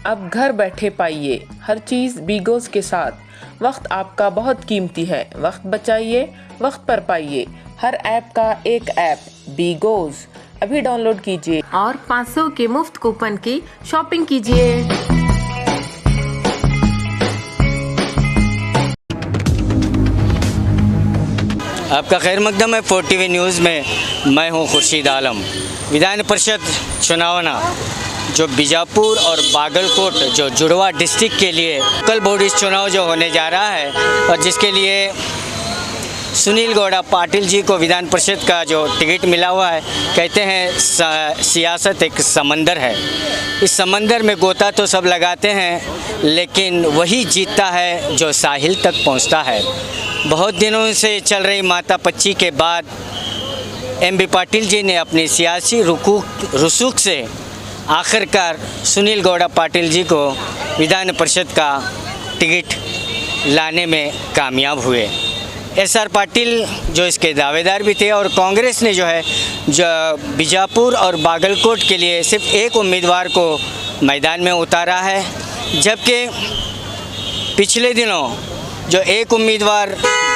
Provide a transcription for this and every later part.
अब घर बैठे पाइए हर चीज़ बीगोज़ के साथ। वक्त आपका बहुत कीमती है, वक्त बचाइए, वक्त पर पाइए। हर ऐप का एक ऐप बीगोज़ अभी डाउनलोड कीजिए और 500 के मुफ्त कूपन की शॉपिंग कीजिए। आपका खैर मकदम है 4TV न्यूज़ में। मैं हूं खुर्शीद आलम। विधान परिषद चुनाव जो बीजापुर और बागलकोट जो जुड़वा डिस्ट्रिक्ट के लिए लोकल बॉडीज चुनाव जो होने जा रहा है और जिसके लिए सुनीलगौड़ा पाटिल जी को विधान परिषद का जो टिकट मिला हुआ है। कहते हैं सियासत एक समंदर है, इस समंदर में गोता तो सब लगाते हैं लेकिन वही जीतता है जो साहिल तक पहुंचता है। बहुत दिनों से चल रही माता पच्ची के बाद MB पाटिल जी ने अपनी सियासी रसूख से आखिरकार सुनीलगौड़ा पाटिल जी को विधान परिषद का टिकट लाने में कामयाब हुए। SR पाटिल जो इसके दावेदार भी थे और कांग्रेस ने जो है बीजापुर और बागलकोट के लिए सिर्फ एक उम्मीदवार को मैदान में उतारा है, जबकि पिछले दिनों जो एक उम्मीदवार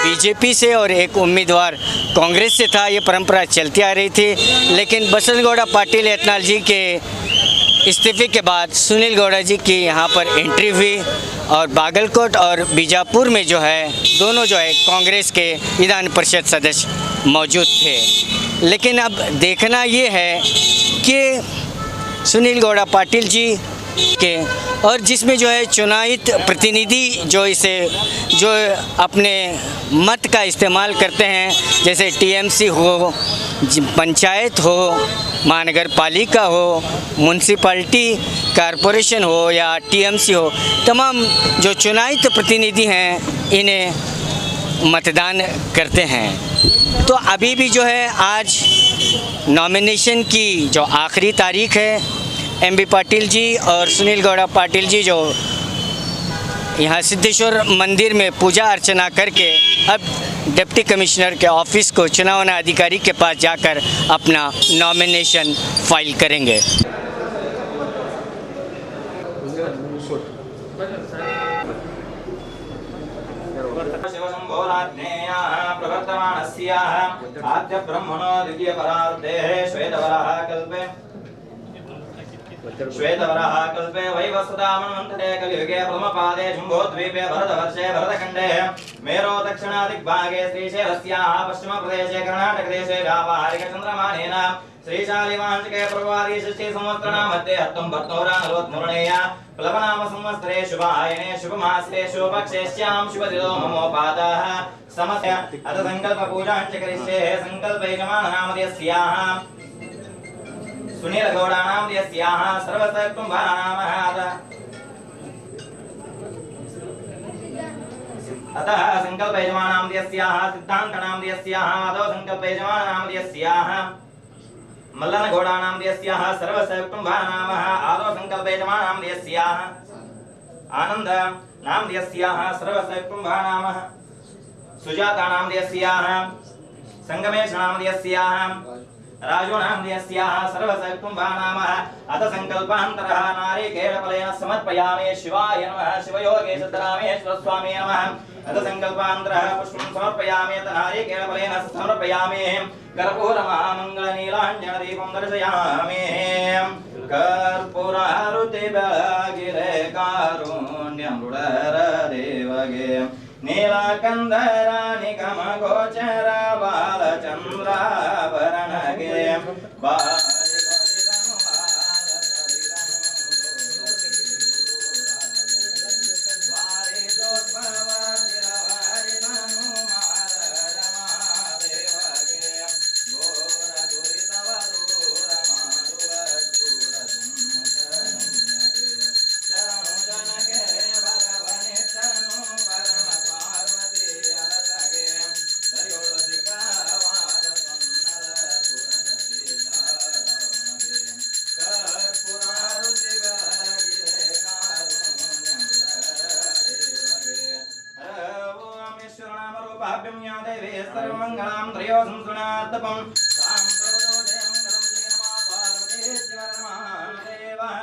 बीजेपी से और एक उम्मीदवार कांग्रेस से था, ये परंपरा चलती आ रही थी। लेकिन बसंतगौड़ा पाटिल यत्नाल जी के इस्तीफे के बाद सुनीलगौड़ा जी की यहाँ पर एंट्री हुई और बागलकोट और बीजापुर में जो है दोनों जो है कांग्रेस के विधान परिषद सदस्य मौजूद थे। लेकिन अब देखना ये है कि सुनीलगौड़ा पाटिल जी के और जिसमें जो है चुनावित प्रतिनिधि जो अपने मत का इस्तेमाल करते हैं, जैसे TMC हो, पंचायत हो, महानगर पालिका हो, म्यूनसिपैलिटी कॉरपोरेशन हो या TMC हो, तमाम जो चुनावित प्रतिनिधि हैं इन्हें मतदान करते हैं। तो अभी भी जो है आज नॉमिनेशन की जो आखिरी तारीख है, MB पाटिल जी और सुनीलगौड़ा पाटिल जी जो यहाँ सिद्धेश्वर मंदिर में पूजा अर्चना करके अब डिप्टी कमिश्नर के ऑफिस को चुनाव अधिकारी के पास जाकर अपना नॉमिनेशन फाइल करेंगे। श्वेतवराह कल्पे वैवस्वतामन्वन्तरे कलियुगे प्रथमपादे जम्बोद्वीपे भरतवर्षे भरतखण्डे मेरो दक्षिणादिग्भागे श्रीशैलस्याः पश्चिमप्रदेशे कर्णाटकदेशे व्यावहारिकचन्द्रमानेन श्रीशालिवांशिके प्रवादी षष्ठीसंवत्सराणां मध्ये हत्तुम्बत्नूरा प्लवनाम संवत्सरे शुभायने शुभमासे शुभपक्षेष्यां शुभदिनो ममोपादाः समस्य अथ सङ्कल्पपूजां च करिष्ये। सङ्कल्पयजमाननामधेयस्याः सुनीलगौडानामधेयस्याः सर्वसकुटुम्बानामः अतः सङ्कल्पयजमानामधेयस्याः सिद्धान्तनामधेयस्याः आदौ सङ्कल्पयजमाननामधेयस्याः मल्लनगौडानामधेयस्याः सर्वसकुटुम्बानामः आदौ सङ्कल्पयजमानामधेयस्याः आनन्दनामधेयस्याः सर्वसकुटुम्बानामः सुजातानामधेयस्याः संगमेशनामधेयस्याः राजोनामधेयस्याः सर्वसकुटुम्बानामः अथ सङ्कल्पान्तरः नारिकेलफलेन समर्पयामि। शिवाय नमः। शिवयोगेश्वरामेश्वर स्वामी नमः। अथ सङ्कल्पान्तरः पुष्पं समर्पयामि। अथ नारिकेलफलेन समर्पयामि। कर्पूरमहामङ्गलनीलाञ्जनदीपं दर्शयामि। कर्पूरारुति बेळगिरे कारुण्यमृडरदेवगे नीलकन्धराणि कमगोचर बालचन्द्राभरणगे सर्वमंगलां त्रयो संसुनात्तपं सां सर्वतो जयमंगलं जय नमः पार्वती शिवरमादेवः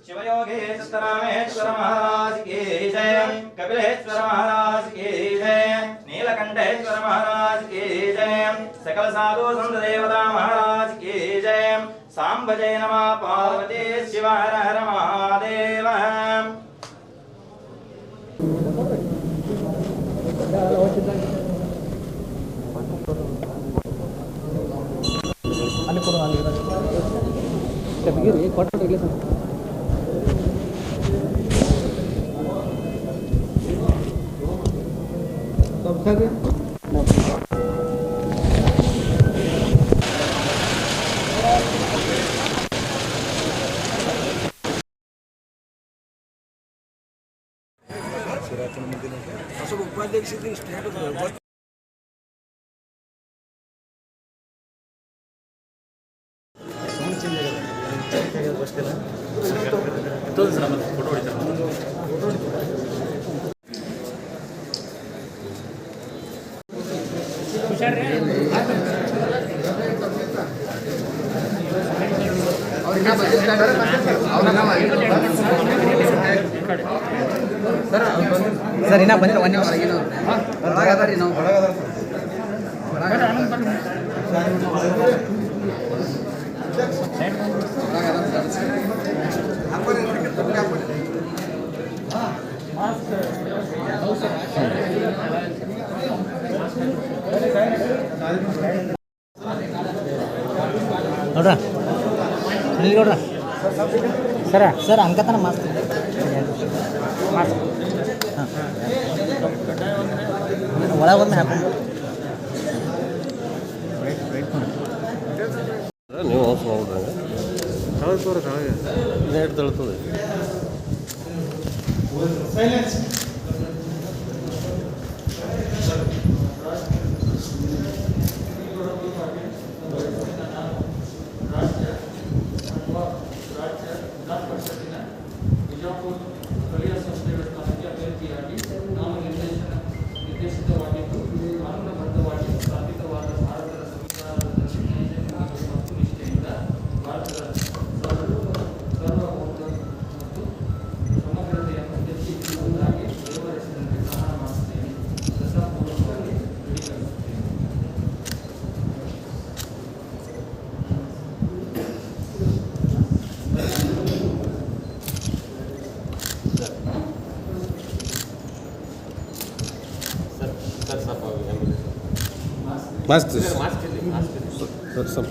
शिव योगेश्वर रामेश्वर महाराज की जय, कपिलेश्वर महाराज की जय, नीलकंठेश्वर महाराज की जय, सकल साधु संत देवता महाराज की जय। सांब जय नमः पार्वती शिव हर हर महादेव। ಸರ್ ಇನ್ನೂ ಬಂದಿಲ್ಲ ಒಂದೇ ಒಳಗದಾರಿ ನಾವು ನೋಡ್ರ ಸುನಿಲ್ಗೌಡ್ರ ಸರ್ ಅಂಕತನ ಮಾಸ್ಕ್ ಹಾಂ ಒಳಗೆ ಬಂದು ಹಾಕೊಂಡು ನೀವು ಅವಸರ ಮಾಡ್ಬಿಡ್ರಂಗೆ ತಳಗೆ ತೋರ ತಳಗೆ ನೇಟ್ ತಳ್ತದೆ मास्क सर सब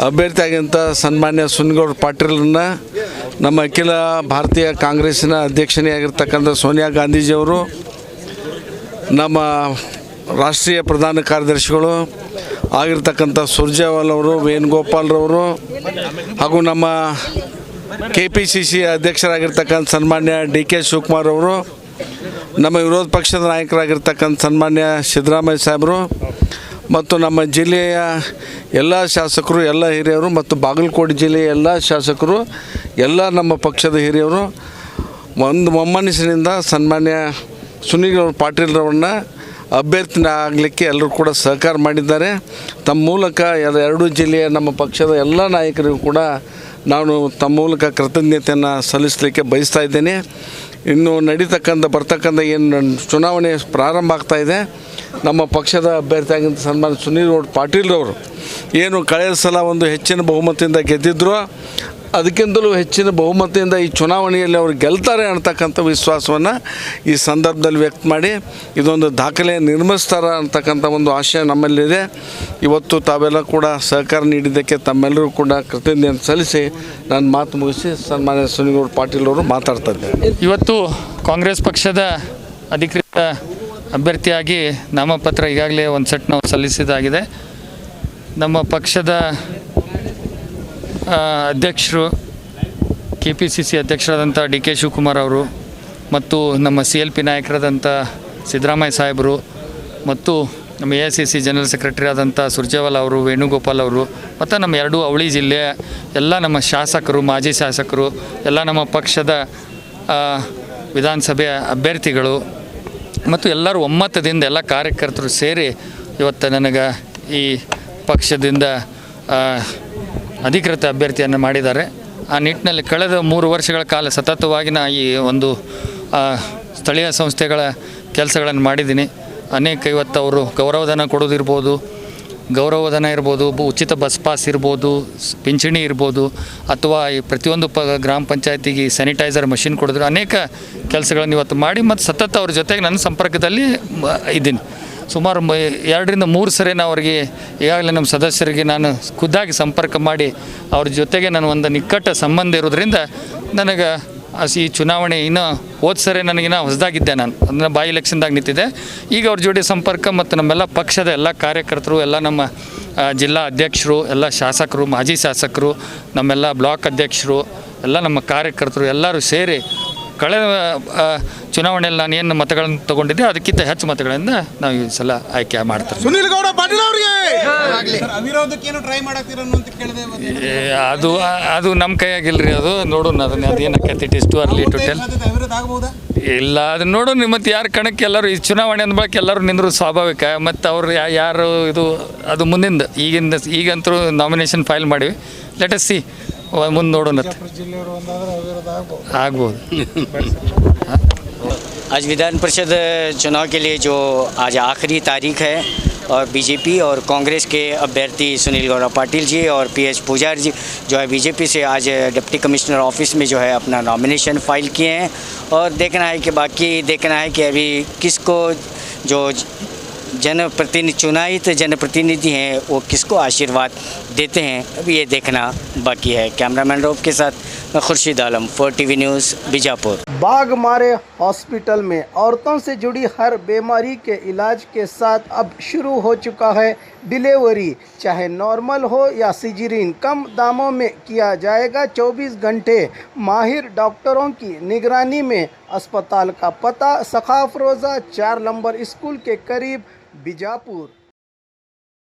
ಅಭ್ಯರ್ಥಿಯಾಗಿಂತ ಸನ್ಮಾನ್ಯ ಸುನಿಲ್ಗೌಡ ಪಾಟೀಲ್ರನ್ನ ನಮ್ಮ ಅಖಿಲ ಭಾರತೀಯ ಕಾಂಗ್ರೆಸ್ಸಿನ ಅಧ್ಯಕ್ಷನೇ ಆಗಿರ್ತಕ್ಕಂಥ ಸೋನಿಯಾ ಗಾಂಧೀಜಿಯವರು, ನಮ್ಮ ರಾಷ್ಟ್ರೀಯ ಪ್ರಧಾನ ಕಾರ್ಯದರ್ಶಿಗಳು ಆಗಿರ್ತಕ್ಕಂಥ ಸುರ್ಜೇವಾಲ್ ಅವರು, ವೇಣುಗೋಪಾಲ್ರವರು ಹಾಗೂ ನಮ್ಮ KPCC ಅಧ್ಯಕ್ಷರಾಗಿರ್ತಕ್ಕಂಥ ಸನ್ಮಾನ್ಯ DK ಶಿವಕುಮಾರ್ ಅವರು, ನಮ್ಮ ವಿರೋಧ ಪಕ್ಷದ ನಾಯಕರಾಗಿರ್ತಕ್ಕಂಥ ಸನ್ಮಾನ್ಯ ಸಿದ್ದರಾಮಯ್ಯ ಸಾಹೇಬರು ಮತ್ತು ನಮ್ಮ ಜಿಲ್ಲೆಯ ಎಲ್ಲ ಶಾಸಕರು, ಎಲ್ಲ ಹಿರಿಯರು ಮತ್ತು ಬಾಗಲಕೋಟೆ ಜಿಲ್ಲೆಯ ಎಲ್ಲ ಶಾಸಕರು, ಎಲ್ಲ ನಮ್ಮ ಪಕ್ಷದ ಹಿರಿಯರು ಒಂದು ಒಮ್ಮನಸ್ಸಿನಿಂದ ಸನ್ಮಾನ್ಯ ಸುನಿಲ್ಗೌಡ ಪಾಟೀಲ್ರವ್ರನ್ನ ಅಭ್ಯರ್ಥಿನ ಆಗಲಿಕ್ಕೆ ಎಲ್ಲರೂ ಕೂಡ ಸಹಕಾರ ಮಾಡಿದ್ದಾರೆ. ತಮ್ಮ ಮೂಲಕ ಎರಡೂ ಜಿಲ್ಲೆಯ ನಮ್ಮ ಪಕ್ಷದ ಎಲ್ಲ ನಾಯಕರಿಗೂ ಕೂಡ ನಾನು ತಮ್ಮ ಮೂಲಕ ಕೃತಜ್ಞತೆಯನ್ನು ಸಲ್ಲಿಸಲಿಕ್ಕೆ ಬಯಸ್ತಾ ಇದ್ದೇನೆ. ಇನ್ನು ಬರ್ತಕ್ಕಂಥ ಏನು ಚುನಾವಣೆ ಪ್ರಾರಂಭ ಆಗ್ತಾಯಿದೆ, ನಮ್ಮ ಪಕ್ಷದ ಅಭ್ಯರ್ಥಿಯಾಗಿಂತ ಸನ್ಮಾನ್ಯ ಸುನಿಲ್ಗೌಡ ಪಾಟೀಲ್ರವರು ಏನು ಕಳೆದ ಸಲ ಒಂದು ಹೆಚ್ಚಿನ ಬಹುಮತದಿಂದ ಗೆದ್ದಿದ್ರು, ಅದಕ್ಕಿಂತಲೂ ಹೆಚ್ಚಿನ ಬಹುಮತದಿಂದ ಈ ಚುನಾವಣೆಯಲ್ಲಿ ಅವರು ಗೆಲ್ತಾರೆ ಅಂತಕ್ಕಂಥ ವಿಶ್ವಾಸವನ್ನು ಈ ಸಂದರ್ಭದಲ್ಲಿ ವ್ಯಕ್ತ ಮಾಡಿ ಇದೊಂದು ದಾಖಲೆ ನಿರ್ಮಿಸ್ತಾರೆ ಅಂತಕ್ಕಂಥ ಒಂದು ಆಶಯ ನಮ್ಮಲ್ಲಿದೆ. ಇವತ್ತು ತಾವೆಲ್ಲ ಕೂಡ ಸಹಕಾರ ನೀಡಿದ್ದಕ್ಕೆ ತಮ್ಮೆಲ್ಲರೂ ಕೂಡ ಕೃತಜ್ಞತೆ ಸಲ್ಲಿಸಿ ನಾನು ಮಾತು ಮುಗಿಸಿ ಸನ್ಮಾನ್ಯ ಸುನಿಲ್ಗೌಡ ಪಾಟೀಲ್ ಅವರು ಮಾತಾಡ್ತಾ ಇದ್ದಾರೆ. ಇವತ್ತು ಕಾಂಗ್ರೆಸ್ ಪಕ್ಷದ ಅಧಿಕೃತ ಅಭ್ಯರ್ಥಿಯಾಗಿ ನಾಮಪತ್ರ ಈಗಾಗಲೇ ಒಂದು ಸೆಟ್ ನಾವು ಸಲ್ಲಿಸಿದಾಗಿದೆ. ನಮ್ಮ ಪಕ್ಷದ ಅಧ್ಯಕ್ಷರು KPCC ಅಧ್ಯಕ್ಷರಾದಂಥ DK ಶಿವಕುಮಾರ್ ಅವರು ಮತ್ತು ನಮ್ಮ CLP ನಾಯಕರಾದಂಥ ಸಿದ್ದರಾಮಯ್ಯ ಸಾಹೇಬರು ಮತ್ತು ನಮ್ಮ AICC ಜನರಲ್ ಸೆಕ್ರೆಟರಿ ಆದಂಥ ಸುರ್ಜೇವಾಲಾ ಅವರು, ವೇಣುಗೋಪಾಲ್ ಅವರು ಮತ್ತು ನಮ್ಮ ಎರಡೂ ಅವಳಿ ಜಿಲ್ಲೆಯ ಎಲ್ಲ ನಮ್ಮ ಶಾಸಕರು, ಮಾಜಿ ಶಾಸಕರು, ಎಲ್ಲ ನಮ್ಮ ಪಕ್ಷದ ವಿಧಾನಸಭೆಯ ಅಭ್ಯರ್ಥಿಗಳು ಮತ್ತು ಎಲ್ಲರೂ ಒಮ್ಮತದಿಂದ ಎಲ್ಲ ಕಾರ್ಯಕರ್ತರು ಸೇರಿ ಇವತ್ತು ನನಗೆ ಈ ಪಕ್ಷದಿಂದ ಅಧಿಕೃತ ಅಭ್ಯರ್ಥಿಯನ್ನು ಮಾಡಿದ್ದಾರೆ. ಆ ನಿಟ್ಟಿನಲ್ಲಿ ಕಳೆದ 3 ವರ್ಷಗಳ ಕಾಲ ಸತತವಾಗಿ ನಾನು ಈ ಒಂದು ಸ್ಥಳೀಯ ಸಂಸ್ಥೆಗಳ ಕೆಲಸಗಳನ್ನು ಮಾಡಿದ್ದೀನಿ. ಅನೇಕ ಇವತ್ತು ಅವರು ಗೌರವಧನ ಕೊಡೋದಿರ್ಬೋದು, ಗೌರವಧನ ಇರ್ಬೋದು, ಉಚಿತ ಬಸ್ ಪಾಸ್ ಇರ್ಬೋದು, ಪಿಂಚಣಿ ಇರ್ಬೋದು, ಅಥವಾ ಈ ಪ್ರತಿಯೊಂದು ಗ್ರಾಮ ಪಂಚಾಯತಿಗೆ ಸ್ಯಾನಿಟೈಸರ್ ಮಷಿನ್ ಕೊಡಿದ್ರು, ಅನೇಕ ಕೆಲಸಗಳನ್ನು ಇವತ್ತು ಮಾಡಿ ಮತ್ತು ಸತತ ಅವ್ರ ಜೊತೆಗೆ ನನ್ನ ಸಂಪರ್ಕದಲ್ಲಿ ಇದ್ದೀನಿ. ಸುಮಾರು 2 ರಿಂದ 3 ಸರಿ ನಾವು ಅವರಿಗೆ ಈಗಾಗಲೇ ನಮ್ಮ ಸದಸ್ಯರಿಗೆ ನಾನು ಖುದ್ದಾಗಿ ಸಂಪರ್ಕ ಮಾಡಿ ಅವ್ರ ಜೊತೆಗೆ ನಾನು ಒಂದು ನಿಕಟ ಸಂಬಂಧ ಇರೋದ್ರಿಂದ ನನಗೆ ಈ ಚುನಾವಣೆ ಇನ್ನೂ ಹೋದ ಸರಿ ನನಗಿನ್ನ ಹೊಸದಾಗಿದ್ದೆ, ನಾನು ಅದನ್ನು ಬೈ ಎಲೆಕ್ಷನ್ದಾಗ ನಿಂತಿದ್ದೆ. ಈಗ ಅವ್ರ ಜೋಡಿ ಸಂಪರ್ಕ ಮತ್ತು ನಮ್ಮೆಲ್ಲ ಪಕ್ಷದ ಎಲ್ಲ ಕಾರ್ಯಕರ್ತರು, ಎಲ್ಲ ನಮ್ಮ ಜಿಲ್ಲಾ ಅಧ್ಯಕ್ಷರು, ಎಲ್ಲ ಶಾಸಕರು, ಮಾಜಿ ಶಾಸಕರು, ನಮ್ಮೆಲ್ಲ ಬ್ಲಾಕ್ ಅಧ್ಯಕ್ಷರು, ಎಲ್ಲ ನಮ್ಮ ಕಾರ್ಯಕರ್ತರು ಎಲ್ಲರೂ ಸೇರಿ ಕಳೆದ ಚುನಾವಣೆಯಲ್ಲಿ ನಾನು ಏನು ಮತಗಳನ್ನು ತೊಗೊಂಡಿದ್ದೆ ಅದಕ್ಕಿಂತ ಹೆಚ್ಚು ಮತಗಳಿಂದ ನಾವು ಈ ಸಲ ಆಯ್ಕೆ ಮಾಡ್ತಾರೆ. ಸುನಿಲ್ಗೌಡ ಪಾಟೀಲ್ ಅವರಿಗೆ ಅವಿರೋಧಕ್ಕೇನು ಟ್ರೈ ಮಾಡಾಕ್ತೀರ ಅಂತ ಕೇಳಿದೆ. ಅದು ನಮ್ಮ ಕೈಯಾಗಿಲ್ರಿ, ಅದು ನೋಡೋಣ ಅದನ್ನ ಅದೇನಕ್ಕೆ it is too early to tell. ಇಲ್ಲ ಅದನ್ನ ನೋಡೋಣ. ಮತ್ತು ಯಾರು ಕಣಕ್ಕೆ ಎಲ್ಲರೂ ಈ ಚುನಾವಣೆ ಅಂದ ಬಳಕ ಎಲ್ಲರೂ ನಿಂದರು ಸ್ವಾಭಾವಿಕ. ಮತ್ತು ಅವರು ಯಾರು ಇದು ಅದು ಮುಂದಿಂದ ಈಗಂತೂ ನಾಮಿನೇಷನ್ ಫೈಲ್ ಮಾಡಿವಿ. ಲೆಟ್ ಅಸ್ ಸಿ, ಮುಂದೆ ನೋಡೋಣ ಆಗ್ಬೋದು. आज विधान परिषद चुनाव के लिए जो आज आखिरी तारीख है और बीजेपी और कांग्रेस के अभ्यर्थी सुनीलगौड़ा पाटिल जी और PH पुजारी जी जो है बीजेपी से आज डिप्टी कमिश्नर ऑफिस में जो है अपना नॉमिनेशन फाइल किए हैं. और बाकी देखना है कि अभी किसको जो चुनायित जनप्रतिनिधि हैं वो किसको आशीर्वाद देते हैं, अभी ये देखना बाकी है. कैमरामैन रोब के साथ मैं Khurshid Alam, 4TV news, Bijapur. Baghmare hospital में औरतों से जुड़ी हर बीमारी के इलाज के साथ अब शुरू हो चुका है डिलीवरी. चाहे नॉर्मल हो या सिजरीन, कम दामों में किया जाएगा. 24 घंटे माहिर डॉक्टरों की निगरानी में. अस्पताल का पता सखाफ रोज़ा 4 नंबर स्कूल के करीब, बीजापुर.